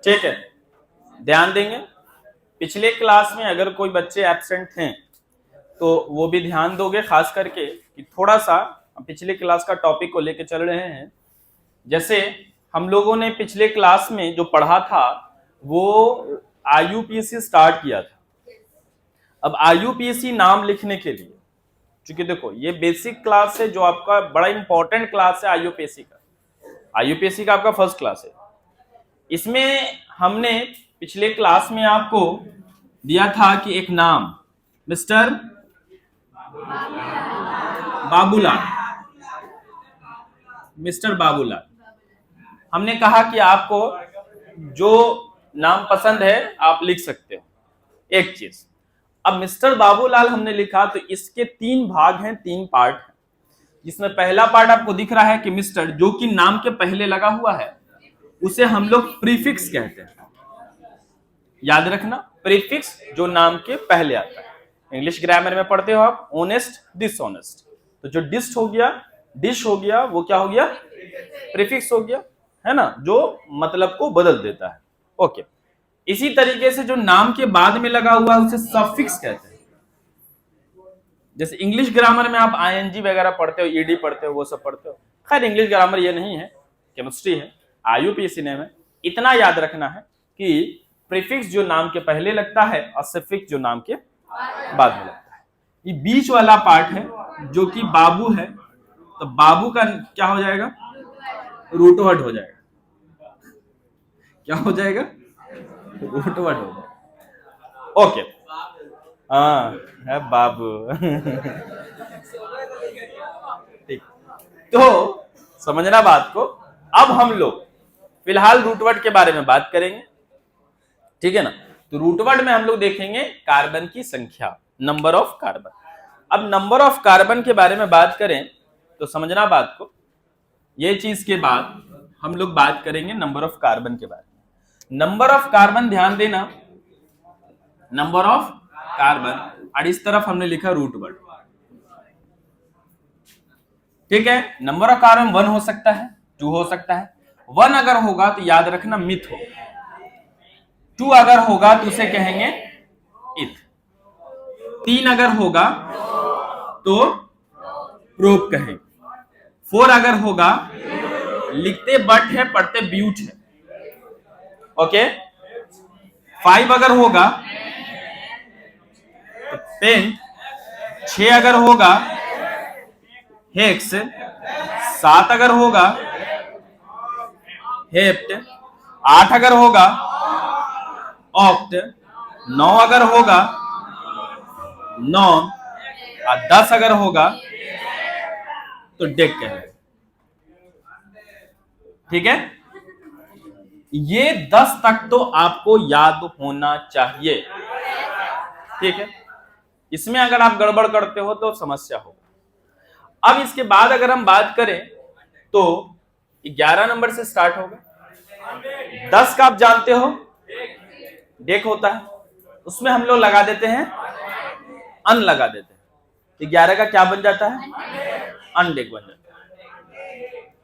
ठीक है, ध्यान देंगे। पिछले क्लास में अगर कोई बच्चे एब्सेंट हैं तो वो भी ध्यान दोगे, खास करके कि थोड़ा सा पिछले क्लास का टॉपिक को लेकर चल रहे हैं। जैसे हम लोगों ने पिछले क्लास में जो पढ़ा था वो IUPAC स्टार्ट किया था। अब IUPAC नाम लिखने के लिए, क्योंकि देखो ये बेसिक क्लास है जो आपका बड़ा इंपॉर्टेंट क्लास है IUPAC का आपका फर्स्ट क्लास है। इसमें हमने पिछले क्लास में आपको दिया था कि एक नाम मिस्टर बाबूलाल, हमने कहा कि आपको जो नाम पसंद है आप लिख सकते हो। एक चीज, अब मिस्टर बाबूलाल हमने लिखा तो इसके 3 भाग हैं, 3 पार्ट हैं, जिसमें पहला पार्ट आपको दिख रहा है कि मिस्टर जो कि नाम के पहले लगा हुआ है उसे हम लोग प्रीफिक्स कहते हैं। याद रखना, प्रीफिक्स जो नाम के पहले आता है। इंग्लिश ग्रामर में पढ़ते हो आप ऑनेस्ट, डिसऑनेस्ट, तो जो डिस्ट हो गया, डिश हो गया, वो क्या हो गया, प्रीफिक्स हो गया, है ना, जो मतलब को बदल देता है। ओके, इसी तरीके से जो नाम के बाद में लगा हुआ है उसे सफिक्स कहते हैं। जैसे इंग्लिश ग्रामर में आप ING वगैरह पढ़ते हो, ED पढ़ते हो, वो सब पढ़ते हो। खैर इंग्लिश ग्रामर ये नहीं है, केमिस्ट्री है, IUPAC नेम है। इतना याद रखना है कि प्रीफिक्स जो नाम के पहले लगता है और सफिक्स जो नाम के बाद में लगता है। ये बीच वाला पार्ट है जो कि बाबू है, तो बाबू का क्या हो जाएगा, रूट वर्ड हो जाएगा। क्या हो जाएगा, रूट वर्ड हो जाएगा। ओके, हाँ है बाबू। ठीक, तो समझना बात को। अब हम लोग फिलहाल रूटवर्ड के बारे में बात करेंगे, ठीक है ना। तो रूटवर्ड में हम लोग देखेंगे कार्बन की संख्या, नंबर ऑफ कार्बन। अब नंबर ऑफ कार्बन के बारे में बात करें तो समझना बात को, ये चीज के बाद हम लोग बात करेंगे नंबर ऑफ कार्बन के बारे में। नंबर ऑफ कार्बन, ध्यान देना, नंबर ऑफ कार्बन, और इस तरफ हमने लिखा रूटवर्ड, ठीक है। नंबर ऑफ कार्बन 1 हो सकता है, 2 हो सकता है। 1 अगर होगा तो याद रखना मिथ हो, 2 अगर होगा तो उसे कहेंगे इथ, 3 अगर होगा तो प्रोप कहेंगे, 4 अगर होगा, लिखते बट है पढ़ते ब्यूट है, ओके। 5 अगर होगा तो पेंट, 6 अगर होगा हेक्स, 7 अगर होगा हेप्ट, 8 अगर होगा ऑक्ट, 9 अगर होगा नॉन, और 10 अगर होगा तो डेक कहेंगे, ठीक है। ये 10 तक तो आपको याद होना चाहिए, ठीक है। इसमें अगर आप गड़बड़ करते हो तो समस्या होगा। अब इसके बाद अगर हम बात करें तो 11 नंबर से स्टार्ट होगा। 10 का आप जानते हो डेक होता है, उसमें हम लोग लगा देते हैं अन, लगा देते हैं। 11 का क्या बन जाता है, अनडेक बन जाता है,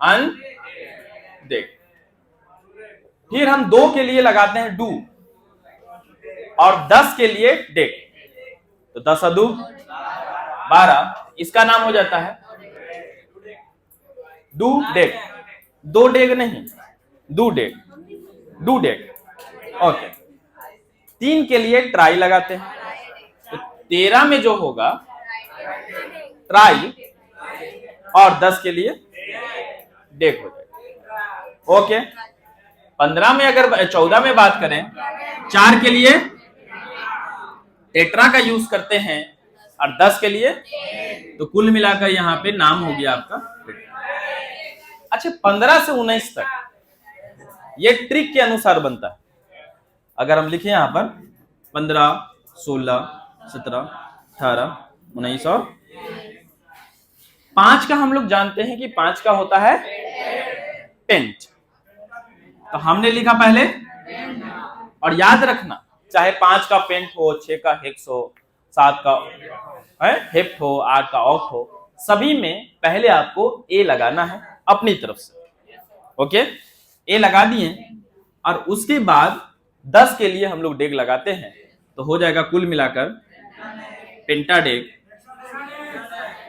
अनडेक। फिर हम 2 के लिए लगाते हैं डू, और 10 के लिए डेक, तो 10 अदू 12, इसका नाम हो जाता है डू डेक। 2 डेक नहीं, do deck, do deck, okay. 3 के लिए ट्राई लगाते हैं, तो 13 में जो होगा ट्राई, और 10 के लिए डेक हो जाएगा, ओके। 15 में अगर 14 में बात करें, 4 के लिए टेट्रा का यूज करते हैं, और 10 के लिए, तो कुल मिलाकर यहाँ पे नाम हो गया आपका। अच्छा, 15 से 19 तक ये ट्रिक के अनुसार बनता है। अगर हम लिखें यहाँ पर 15, 16, 17, 18, 19 और 5 का हम लोग जानते हैं कि 5 का होता है पेंट, तो हमने लिखा पहले, और याद रखना चाहे 5 का पेंट हो, 6 का हेक्स हो, 7 का हेप्ट हो, 8 का ऑक्ट हो, सभी में पहले आपको ए लगाना है अपनी तरफ से, ओके। ए लगा दिए, और उसके बाद 10 के लिए हम लोग डेग लगाते हैं, तो हो जाएगा कुल मिलाकर पेंटा डेग,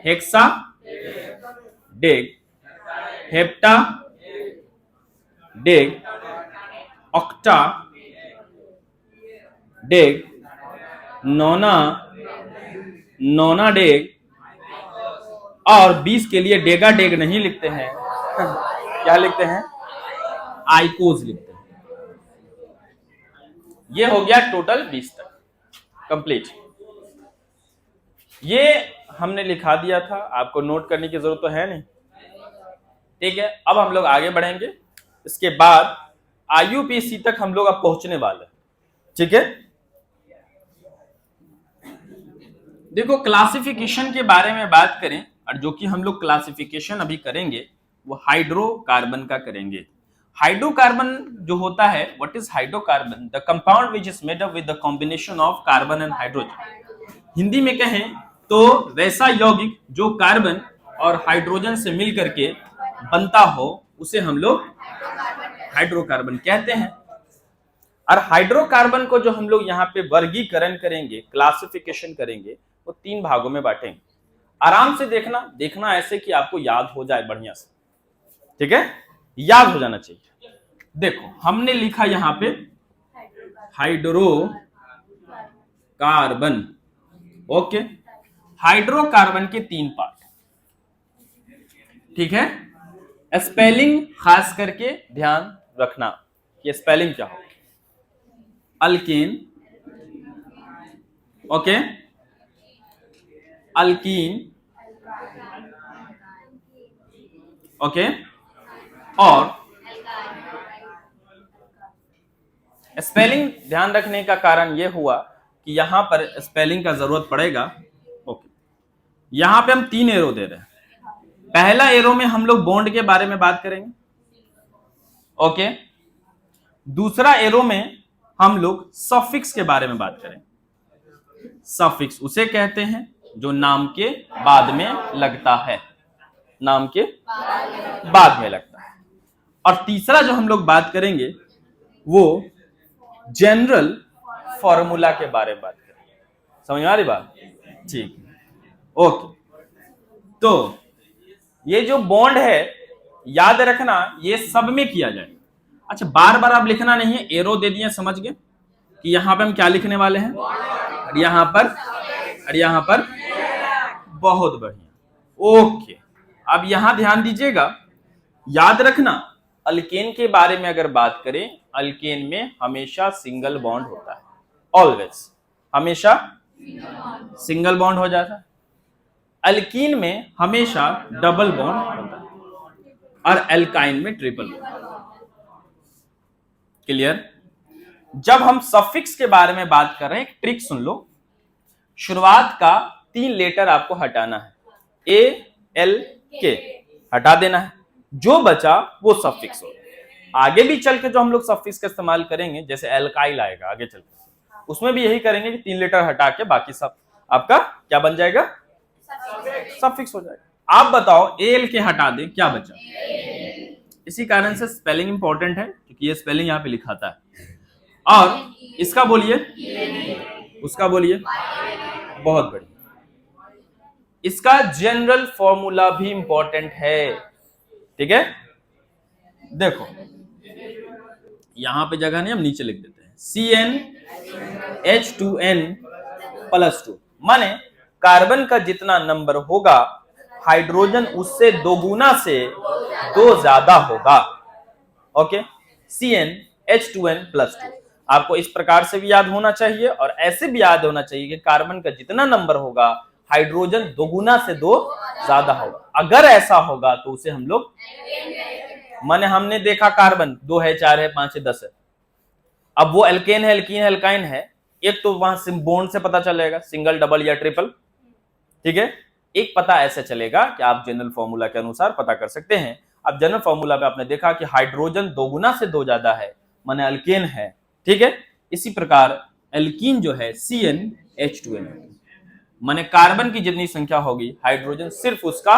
हेक्सा डेग, हेप्टा डेग, ऑक्टा डेग, नोना डेग, और 20 के लिए डेगा डेग नहीं लिखते हैं क्या लिखते हैं? आइकोज लिखते हैं। ये हो गया टोटल 20 तक कंप्लीट। ये हमने लिखा दिया था, आपको नोट करने की जरूरत तो है नहीं, ठीक है। अब हम लोग आगे बढ़ेंगे, इसके बाद आईयूपीएसी तक हम लोग अब पहुंचने वाले हैं, ठीक है। देखो क्लासिफिकेशन के बारे में बात करें, और जो कि हम लोग क्लासिफिकेशन अभी करेंगे वो हाइड्रोकार्बन का करेंगे। हाइड्रोकार्बन जो होता है, what is hydrocarbon? The compound which is made up with the combination of carbon and hydrogen. Hindi में कहें तो वैसा यौगिक जो कार्बन और हाइड्रोजन से मिल करके बनता हो, उसे हम लोग हाइड्रोकार्बन कहते हैं। और हाइड्रोकार्बन को जो हम लोग यहाँ पे वर्गीकरण करेंगे, क्लासिफिकेशन करेंगे, वो 3 भागों में बांटेंगे। आराम से देखना ऐसे कि आपको याद हो जाए बढ़िया से, ठीक है, याद हो जाना चाहिए। देखो हमने लिखा यहां पे हाइड्रोकार्बन, ओके। हाइड्रोकार्बन के 3 पार्ट, ठीक है। स्पेलिंग खास करके ध्यान रखना कि स्पेलिंग क्या हो। अल्कीन, ओके, अल्कीन, ओके, और स्पेलिंग ध्यान रखने का कारण यह हुआ कि यहां पर स्पेलिंग का जरूरत पड़ेगा, ओके। यहां पे हम 3 एरो दे रहे हैं। पहला एरो में हम लोग बॉन्ड के बारे में बात करेंगे, ओके। दूसरा एरो में हम लोग सफिक्स के बारे में बात करेंगे। सफिक्स उसे कहते हैं जो नाम के बाद में लगता है, नाम के बाद में लगता है। और तीसरा जो हम लोग बात करेंगे वो जनरल फॉर्मूला के बारे में बात करेंगे। समझ में आ रही बात? ठीक, ओके। तो ये जो बॉन्ड है, याद रखना ये सब में किया जाए। अच्छा, बार बार आप लिखना नहीं है, एरो दे दिए, समझ गए कि यहां पे हम क्या लिखने वाले हैं, और यहां पर बहुत बढ़िया, ओके। अब यहां ध्यान दीजिएगा, याद रखना अल्केन के बारे में अगर बात करें, अल्केन में हमेशा सिंगल बॉन्ड होता है, ऑलवेज हमेशा सिंगल बॉन्ड हो जाता है। अल्कीन में हमेशा डबल बॉन्ड होता है, और एल्काइन में ट्रिपल बॉन्ड। क्लियर? जब हम सफिक्स के बारे में बात कर रहे हैं, एक ट्रिक सुन लो। शुरुआत का 3 लेटर आपको हटाना है, ए एल के हटा देना है, जो बचा वो सफिक्स हो। आगे भी चल के जो हम लोग सफिक्स का इस्तेमाल करेंगे, जैसे एल्काइल आएगा आगे चल के, उसमें भी यही करेंगे कि 3 लेटर हटा के बाकी सब आपका क्या बन जाएगा? सफिक्स हो जाएगा। आप बताओ एल के हटा दें, क्या बचा? इसी कारण से स्पेलिंग इंपॉर्टेंट है, क्योंकि ये स्पेलिंग यहाँ पे लिखाता है। और इसका बोलिए, उसका बोलिए, बहुत बढ़िया। इसका जनरल फॉर्मूला भी इंपॉर्टेंट है, ठीक है। देखो यहां पे जगह नहीं, हम नीचे लिख देते हैं CnH2n+2, माने कार्बन का जितना नंबर होगा हाइड्रोजन उससे 2 गुना से 2 ज्यादा होगा, ओके। CnH2n+2 आपको इस प्रकार से भी याद होना चाहिए, और ऐसे भी याद होना चाहिए कि कार्बन का जितना नंबर होगा हाइड्रोजन 2 गुना से 2 ज्यादा होगा। अगर ऐसा होगा तो उसे हम लोग, माने हमने देखा कार्बन 2 है, 4 है, 5 है, 10 है। अब वो एल्केन है, एल्कीन है, एल्काइन है, एक तो वहां बॉन्ड से पता चलेगा सिंगल, डबल या ट्रिपल, ठीक है। एक पता ऐसे चलेगा कि आप जनरल फॉर्मूला के अनुसार पता कर सकते हैं। अब जनरल फॉर्मूला पे आपने देखा कि हाइड्रोजन 2 गुना से 2 ज्यादा है, माने एल्केन है, ठीक है। इसी प्रकार एल्कीन जो है CnH2n, माने कार्बन की जितनी संख्या होगी हाइड्रोजन सिर्फ उसका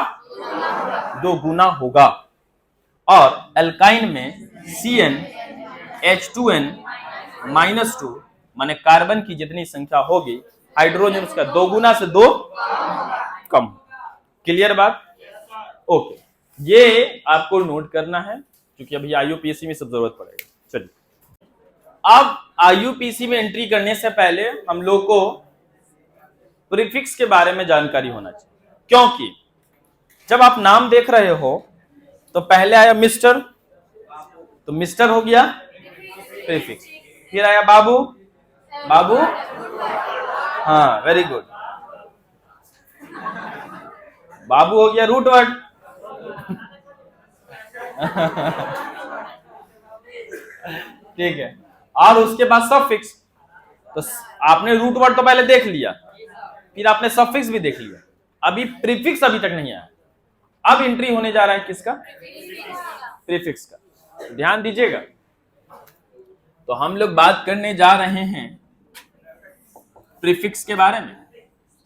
2 गुना होगा। और एल्काइन में H2n-2 माने कार्बन की जितनी संख्या होगी हाइड्रोजन उसका 2 गुना से 2 कम। क्लियर बात? ओके, ये आपको नोट करना है क्योंकि अभी IUPAC में सब जरूरत पड़ेगा। चलिए, अब IUPAC में एंट्री करने से पहले हम लोग को प्रीफिक्स के बारे में जानकारी होना चाहिए, क्योंकि जब आप नाम देख रहे हो तो पहले आया मिस्टर, तो मिस्टर हो गया प्रीफिक्स, फिर आया बाबू, बाबू, हाँ वेरी गुड, बाबू हो गया रूट वर्ड ठीक है, और उसके बाद सफिक्स। तो आपने रूट वर्ड तो पहले देख लिया, फिर आपने सफिक्स भी देख लिया, अभी प्रीफिक्स अभी तक नहीं आया। अब एंट्री होने जा रहा है किसका? प्रीफिक्स का। ध्यान दीजिएगा, तो हम लोग बात करने जा रहे हैं प्रीफिक्स के बारे में।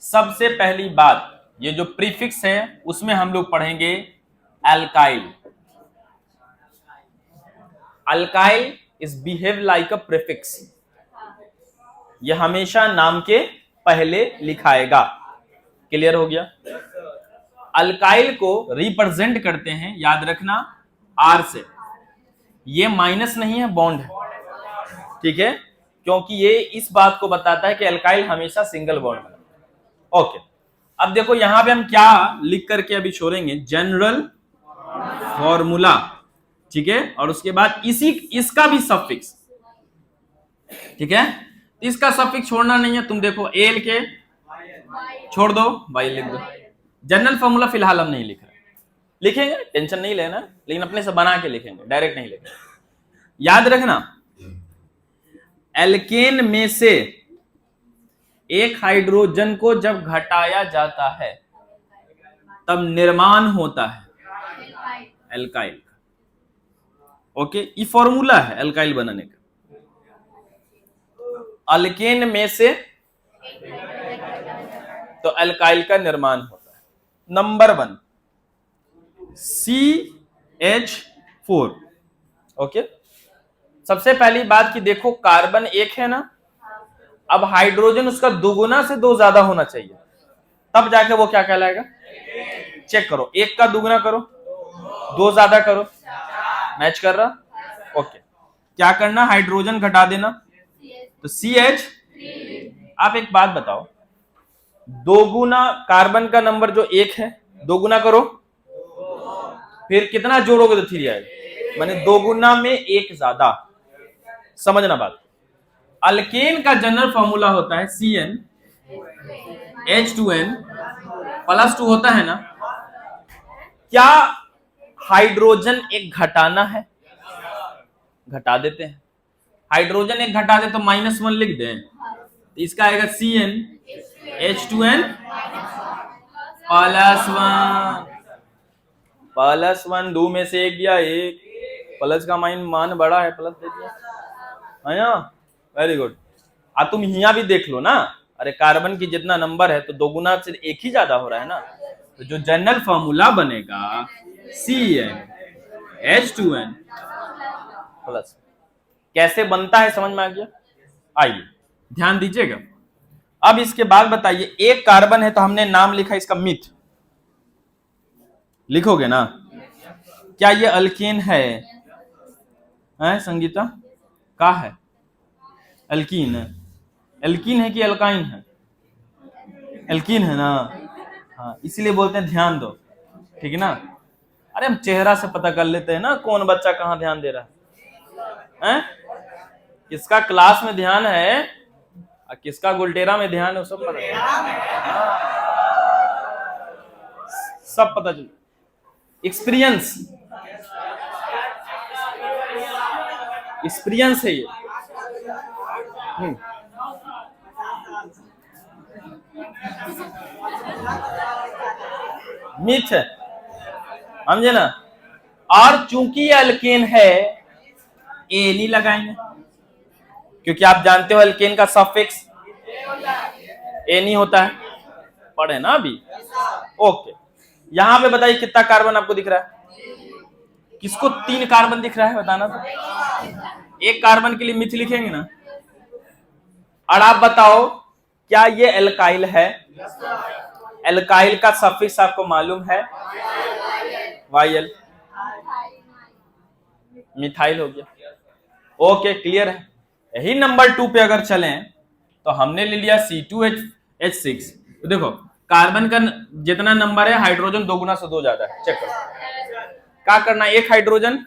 सबसे पहली बात, ये जो प्रीफिक्स है उसमें हम लोग पढ़ेंगे alkyl. Alkyl is behave like a prefix, ये हमेशा नाम के पहले लिखाएगा। क्लियर हो गया? अल्काइल को रिप्रेजेंट करते हैं, याद रखना, आर से। ये माइनस नहीं है, बॉन्ड है, ठीक है, क्योंकि ये इस बात को बताता है कि अल्काइल हमेशा सिंगल बॉन्ड में। ओके, अब देखो यहां पे हम क्या लिख करके अभी छोड़ेंगे, जनरल फॉर्मूला, ठीक है, और उसके बाद इसका भी सफिक्स, ठीक है, इसका सफिक्स छोड़ना नहीं है। तुम देखो एल के छोड़ दो, वाई लिख दो। जनरल फॉर्मूला फिलहाल हम नहीं लिख रहे, लिखेंगे, टेंशन नहीं लेना, लेकिन अपने से बना के लिखेंगे, डायरेक्ट नहीं लिखेंगे। याद रखना, एल्केन में से एक हाइड्रोजन को जब घटाया जाता है तब निर्माण होता है एल्काइल का। ओके, ये फॉर्मूला है एल्काइल बनाने का। अल्केन में से तो एल्काइल का निर्माण होता है। Number 1 CH4। ओके, सबसे पहली बात कि देखो कार्बन एक है ना, अब हाइड्रोजन उसका दुगुना से 2 ज्यादा होना चाहिए, तब जाके वो क्या कहलाएगा? चेक करो, 1 का दुगुना करो, 2 ज्यादा करो, मैच कर रहा? ओके, क्या करना? हाइड्रोजन घटा देना, तो CH। आप एक बात बताओ, दोगुना कार्बन का नंबर जो 1 है, दोगुना करो, फिर कितना जोड़ोगे तो 3 आएगा, माने दोगुना में 1 ज्यादा। समझना बात। अल्केन का जनरल फॉर्मूला होता है CnH2n+2 होता है ना। क्या हाइड्रोजन एक घटाना है? घटा देते हैं, हाइड्रोजन एक घटा दे तो -1 लिख दें, इसका आएगा CnH2n+1 2 में से 1 दिया, 1 प्लस का मान बड़ा है, प्लस दे दिया, है ना, वेरी गुड। तुम यहाँ भी देख लो ना, अरे कार्बन की जितना नंबर है तो दोगुना से 1 ही ज्यादा हो रहा है ना, तो जो जनरल फॉर्मूला बनेगा CnH2n+। कैसे बनता है समझ में आ गया? आइए ध्यान दीजिएगा। अब इसके बाद बताइए, एक कार्बन है तो हमने नाम लिखा इसका मिथ, लिखोगे ना? क्या ये अल्केन है? संगीता का है? एल्कीन है। एल्कीन है कि अल्काइन है? एल्कीन है ना, हाँ, इसीलिए बोलते हैं ध्यान दो, ठीक है ना। अरे हम चेहरा से पता कर लेते हैं ना कौन बच्चा कहाँ ध्यान दे रहा है, किसका क्लास में ध्यान है और किसका गुलटेरा में ध्यान है, सब पता है, सब पता चल। एक्सपीरियंस है ये। मिथ है, समझे ना। और चूंकि ये अल्केन है, ए नहीं लगाएंगे, क्योंकि आप जानते हो अल्केन का सफिक्स ए नहीं होता है, पढ़े ना अभी। ओके, यहां पे बताइए कितना कार्बन आपको दिख रहा है? किसको 3 कार्बन दिख रहा है बताना तो? एक कार्बन के लिए मिथ लिखेंगे ना। और आप बताओ क्या ये एल्काइल है? एल्काइल का सफिक्स आपको मालूम है? वायल, मिथाइल हो गया। ओके, क्लियर है। यही नंबर 2 पे अगर चलें तो हमने ले लिया C2H6। तो देखो कार्बन का जितना नंबर है हाइड्रोजन 2 गुना से 2 ज्यादा है। चेक करो क्या करना है, एक हाइड्रोजन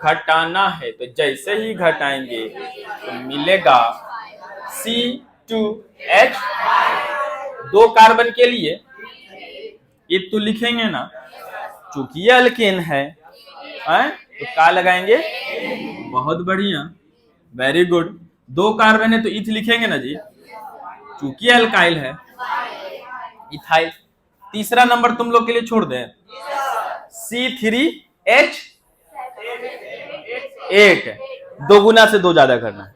घटाना है। तो जैसे ही घटाएंगे तो मिलेगा C2H। 2 कार्बन के लिए ये तो लिखेंगे ना, चूंकि ये अल्केन है तो क्या लगाएंगे? बहुत बढ़िया, वेरी गुड। 2 कार्बन है तो इथ लिखेंगे ना जी, चूंकि अल्काइल है इथाइल। तीसरा नंबर तुम लोग के लिए छोड़ दें, C3H8, 2 गुना से 2 ज्यादा करना है।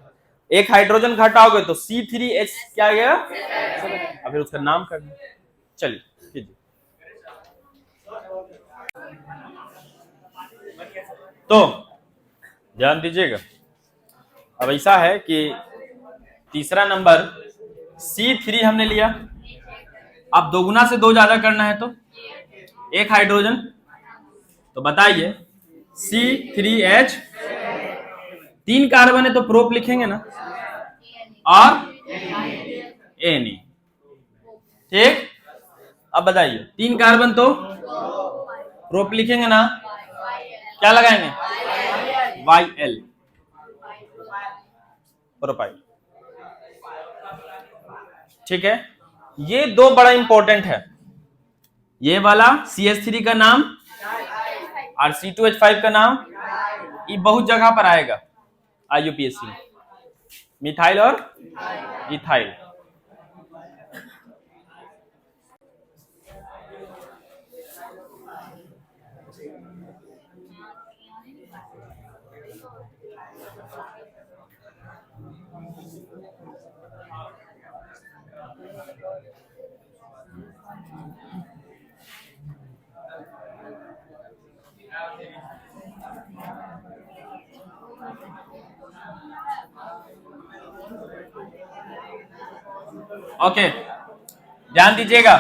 एक हाइड्रोजन घटाओगे तो C3H क्या गया, अब फिर उसका नाम करना। चलिए कीजिए। तो ध्यान दीजिएगा, अब ऐसा है कि तीसरा नंबर C3 हमने लिया। अब 2 गुना से 2 ज्यादा करना है तो एक हाइड्रोजन, तो बताइए C3H, 3 कार्बन है तो प्रोप लिखेंगे ना, और Na। ठीक, अब बताइए 3 कार्बन तो प्रोप लिखेंगे ना, क्या लगाएंगे? Yl, propyl. ठीक है, ये 2 बड़ा इंपॉर्टेंट है, ये वाला CH3 का नाम और C2H5 का नाम, ये बहुत जगह पर आएगा IUPAC में, मिथाइल और इथाइल। ओके, ध्यान दीजिएगा।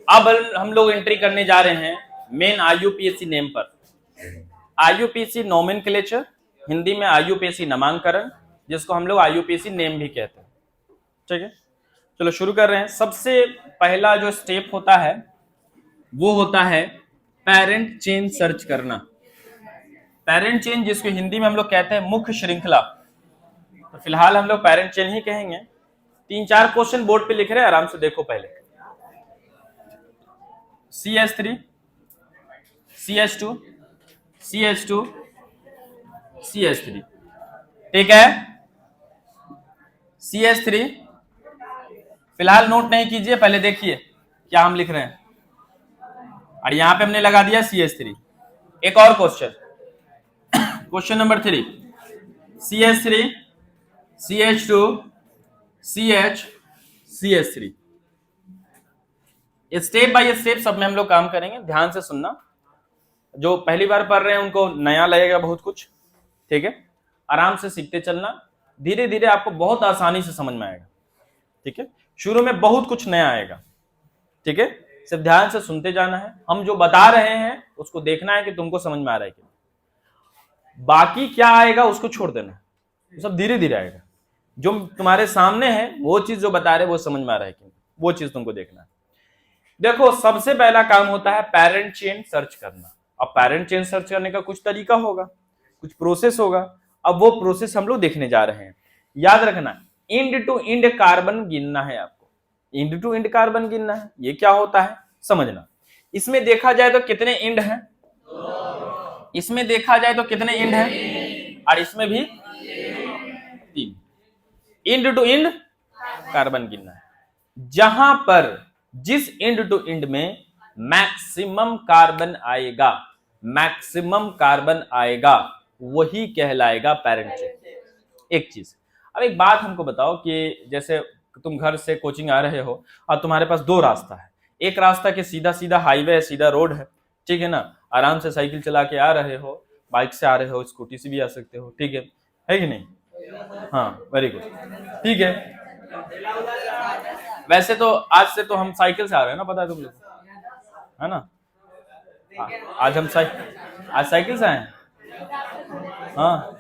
अब हम लोग एंट्री करने जा रहे हैं मेन IUPAC नेम पर। IUPAC नोमेनक्लेचर, हिंदी में IUPAC नामांकरण, जिसको हम लोग IUPAC नेम भी कहते हैं। ठीक है, चलो शुरू कर रहे हैं। सबसे पहला जो स्टेप होता है वो होता है पेरेंट चेन सर्च करना। पेरेंट चेन जिसको हिंदी में हम लोग कहते हैं मुख्य श्रृंखला, तो फिलहाल हम लोग पेरेंट चेन ही कहेंगे। 3-4 क्वेश्चन बोर्ड पे लिख रहे हैं, आराम से देखो। पहले CH3, CH2, CH2, CH3, ठीक है। CH3 फिलहाल नोट नहीं कीजिए, पहले देखिए क्या हम लिख रहे हैं, और यहां पे हमने लगा दिया CH3। एक और question, question number 3, CH3, CH2, CH, CH3। Step by step सब में हम लोग काम करेंगे, ध्यान से सुनना। जो पहली बार पढ़ रहे हैं उनको नया लगेगा बहुत कुछ, ठीक है। आराम से सीखते चलना, धीरे धीरे आपको बहुत आसानी से समझ में आएगा। ठीक है, शुरू में बहुत कुछ नया आएगा, ठीक है। सिर्फ ध्यान से सुनते जाना है, हम जो बता रहे हैं उसको देखना है कि तुमको समझ में आ रहा है कि, बाकी क्या आएगा उसको छोड़ देना है, सब धीरे धीरे आएगा। जो तुम्हारे सामने है वो चीज जो बता रहे वो समझ में आ रहा है कि, वो चीज तुमको देखना है। देखो, सबसे पहला काम होता है पेरेंट चेन सर्च करना। अब पेरेंट चेन सर्च करने का कुछ तरीका होगा, कुछ प्रोसेस होगा। अब वो प्रोसेस हम लोग देखने जा रहे हैं। याद रखना, इंड टू इंड कार्बन गिनना है आपको, इंड टू इंड कार्बन गिनना है। ये क्या होता है समझना। इसमें देखा जाए तो कितने इंड हैं, इसमें देखा जाए तो कितने इंड हैं, और इसमें भी 3। इंड टू इंड कार्बन गिनना है। जहां पर जिस इंड टू इंड में मैक्सिमम कार्बन आएगा, मैक्सिमम कार्बन आएगा, वही कहलाएगा पेरेंट चेन। एक चीज, अब एक बात हमको बताओ कि जैसे तुम घर से कोचिंग आ रहे हो और तुम्हारे पास 2 रास्ता है। एक रास्ता के सीधा सीधा हाईवे है, सीधा रोड है, ठीक है ना, आराम से साइकिल चला के आ रहे हो। बाइक से आ रहे हो, स्कूटी से भी आ सकते हो, ठीक है कि नहीं? हाँ, वेरी गुड, ठीक है। वैसे तो आज से तो हम साइकिल से आ रहे हैं ना, पता है तुम लोग, है ना? आज हम आज साइकिल से आए हैं। हाँ,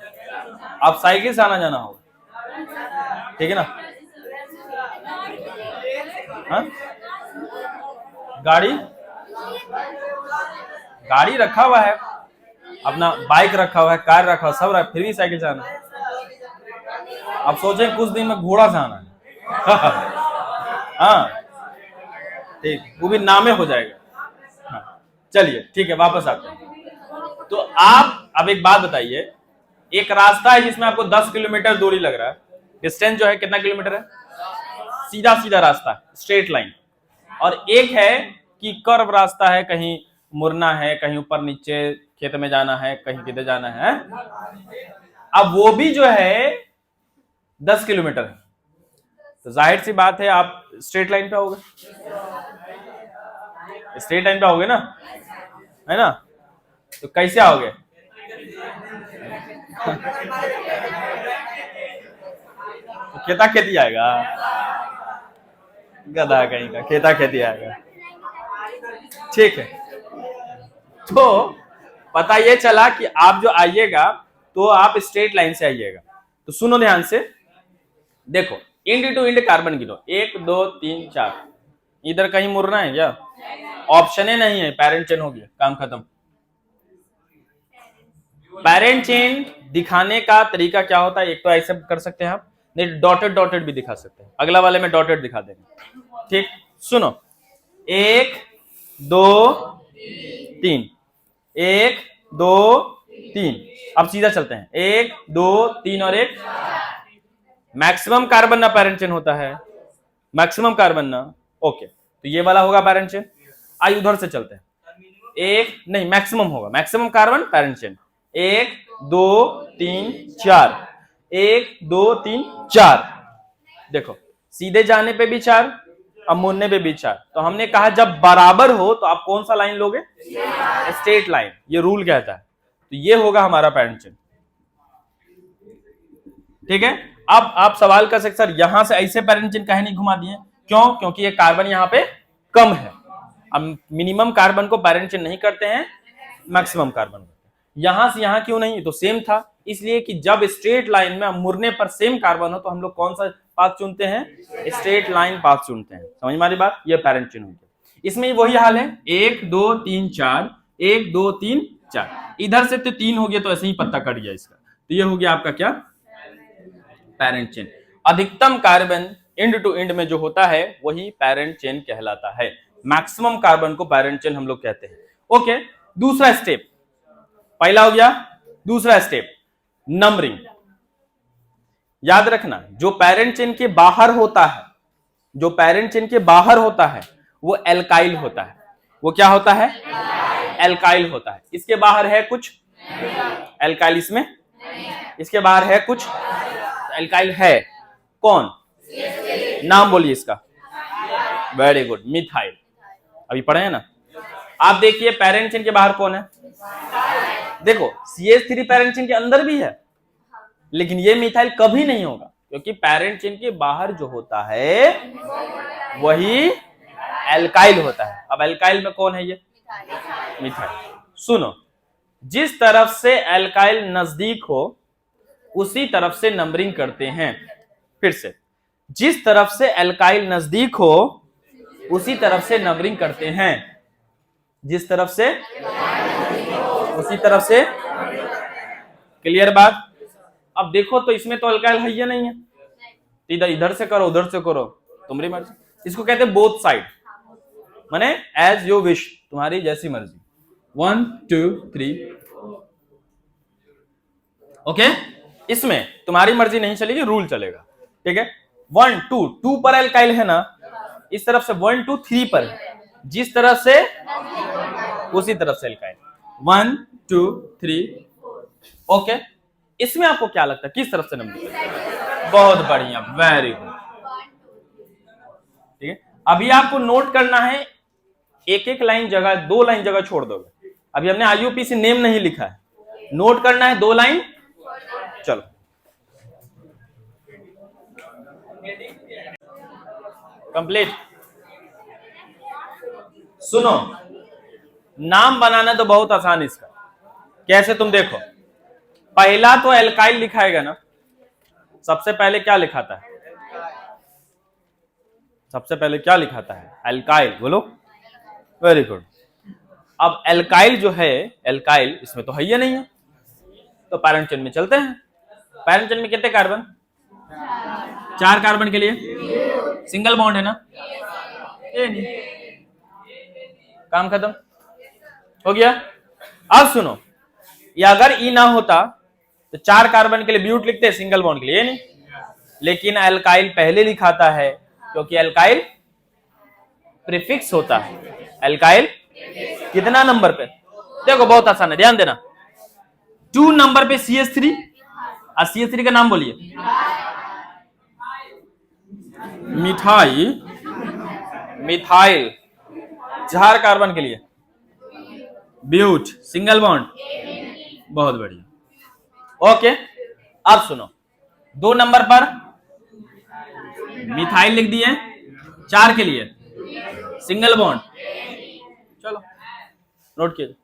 आप साइकिल से आना जाना होगा, ठीक है ना? हाँ? गाड़ी रखा हुआ है, अपना बाइक रखा हुआ है, कार रखा हुआ, सब रखा, फिर भी साइकिल से आना है। अब सोचें कुछ दिन में घोड़ा से आना है। हाँ, ठीक, वो भी नामे हो जाएगा। हाँ, चलिए ठीक है, वापस आते हैं। तो आप अब एक बात बताइए, एक रास्ता है जिसमें आपको 10 किलोमीटर दूरी लग रहा है, डिस्टेंस जो है कितना किलोमीटर है? सीधा सीधा रास्ता, स्ट्रेट लाइन। और एक है कि कर्व रास्ता है, कहीं मुड़ना है, कहीं ऊपर नीचे खेत में जाना है, कहीं किधर जाना है। अब वो भी जो है 10 किलोमीटर है, तो जाहिर सी बात है आप स्ट्रेट लाइन पे आओगे, स्ट्रेट लाइन पे आओगे ना, है ना? तो कैसे आओगे? तो खेता खेती आएगा, गधा कहीं का, खेता खेती आएगा, ठीक है। तो पता ये चला कि आप जो आइएगा तो आप स्ट्रेट लाइन से आइएगा। तो सुनो ध्यान से, देखो इंड टू इंड कार्बन गिनो, 1 2 3 4, इधर कहीं मुड़ना है क्या? ऑप्शन ही नहीं है, पैरेंट चेन हो गया, काम खत्म। पैरेंट चेन दिखाने का तरीका क्या होता है? एक तो ऐसे कर सकते हैं आप, नहीं डॉटेड डॉटेड भी दिखा सकते हैं, अगला वाले में डॉटेड दिखा देंगे, ठीक। सुनो, 1 2 3, 1 2 3, अब सीधा चलते हैं, 1 2 3 और 1। मैक्सिमम कार्बन ना पैरेंट चेन होता है, मैक्सिमम कार्बन ना, ओके, तो ये वाला होगा पैरेंट चेन। आइए उधर से चलते हैं, एक नहीं मैक्सिमम होगा, मैक्सिमम कार्बन पैरेंट चेन, 1 2 3 4, 1 2 3 4। देखो सीधे जाने पे भी 4, अब मुड़ने पे भी 4। तो हमने कहा जब बराबर हो तो आप कौन सा लाइन लोगे? स्ट्रेट लाइन, ये रूल कहता है। तो ये होगा हमारा पैरेंट चेन, ठीक है। अब आप सवाल कर सकते सर यहां से ऐसे पैरेंट चेन काहे नहीं घुमा दिए? क्यों? क्योंकि ये कार्बन यहां पे कम है। अब मिनिमम कार्बन को पैरेंट चेन नहीं करते हैं, मैक्सिमम कार्बन करते हैं। यहां से यहां क्यों नहीं? तो सेम था, इसलिए कि जब स्ट्रेट लाइन में मुड़ने पर सेम कार्बन हो तो हम लोग कौन सा पाथ चुनते हैं? स्ट्रेट लाइन पाथ चुनते हैं। समझ में आ रही बात? ये पैरेंट चेन हो गया। इसमें वही हाल है, 1 2 3 4, 1 2 3 4, इधर से तो 3 हो गया, तो ऐसे ही पत्ता कट गया इसका, तो ये हो गया आपका क्या? Parent chain. अधिकतम कार्बन एंड टू एंड में जो होता है वही पैरेंट चेन कहलाता है। मैक्सिमम कार्बन को पैरेंट चेन हम लोग कहते हैं। ओके, दूसरा स्टेप, पहला हो गया, दूसरा स्टेप नंबरिंग। याद रखना, जो पैरेंट चेन के बाहर होता है, जो पैरेंट चेन के बाहर होता है वो एल्काइल होता है। वो क्या होता है? एल्काइल होता है। इसके बाहर है कुछ एल्काइल, इसमें इसके बाहर है कुछ एल्काइल है। कौन? नाम बोलिए इसका। Very good, methyl. अभी पढ़े हैं ना। आप देखिए पैरेंट चेन के बाहर कौन है? देखो CH3 पैरेंट चेन के अंदर भी है, लेकिन ये मिथाइल कभी नहीं होगा, क्योंकि पैरेंट चेन के बाहर जो होता है वही एल्काइल होता है। अब एल्काइल में कौन है? ये मिथाइल। सुनो, जिस तरफ से एल्काइल नजदीक हो उसी तरफ से नंबरिंग करते हैं। फिर से, जिस तरफ से एल्काइल नजदीक हो उसी तरफ से नंबरिंग करते हैं। जिस तरफ से उसी तरफ से। क्लियर बात? अब देखो तो इसमें तो एल्काइल है ही नहीं है, इधर इधर से करो उधर से करो, तुम्हारी मर्जी। इसको कहते हैं बोथ साइड, माने एज यू विश, तुम्हारी जैसी मर्जी। 1 2 3, ओके। इसमें तुम्हारी मर्जी नहीं चलेगी, रूल चलेगा, ठीक है। 1 2 2 पर एल्काइल है ना, इस तरफ से 1 2 3 पर, जिस तरफ से उसी तरफ से एल्काइल। 1 2 3, ओके। इसमें आपको क्या लगता है किस तरफ से नंबर? बहुत बढ़िया, वेरी गुड, ठीक है। अभी आपको नोट करना है, एक एक लाइन जगह, 2 लाइन जगह छोड़ दोगे। अभी हमने IUPAC नेम नहीं लिखा है, नोट करना है 2 लाइन। चलो कंप्लीट। सुनो, नाम बनाना तो बहुत आसान इसका। कैसे, तुम देखो, पहला तो एल्काइल लिखाएगा ना, सबसे पहले क्या लिखाता है? सबसे पहले क्या लिखाता है? एल्काइल, बोलो। Very good. अब एल्काइल जो है, एल्काइल इसमें तो है ही नहीं है, तो पैरेंट चेन में चलते हैं। पैरेंट चेन में कितने कार्बन? 4 कार्बन के लिए सिंगल बॉन्ड है ना, ये नहीं, काम खत्म हो गया। अब सुनो, ये अगर ई ना होता तो 4 कार्बन के लिए ब्यूट लिखते हैं, सिंगल बॉन्ड के लिए, ये नहीं। लेकिन एल्काइल पहले लिखाता है क्योंकि एल्काइल प्रीफिक्स होता है। एल्काइल कितना नंबर पे? देखो बहुत आसान है, ध्यान देना। 2 नंबर पे CH3, और CH3 का नाम बोलिए। मिथाई, मिथाइल। 4 कार्बन के लिए ब्यूट, सिंगल बॉन्ड, बहुत बढ़िया। ओके, अब सुनो, 2 नंबर पर मिथाइल लिख दिए, 4 के लिए सिंगल बॉन्ड। चलो नोट कीजिए।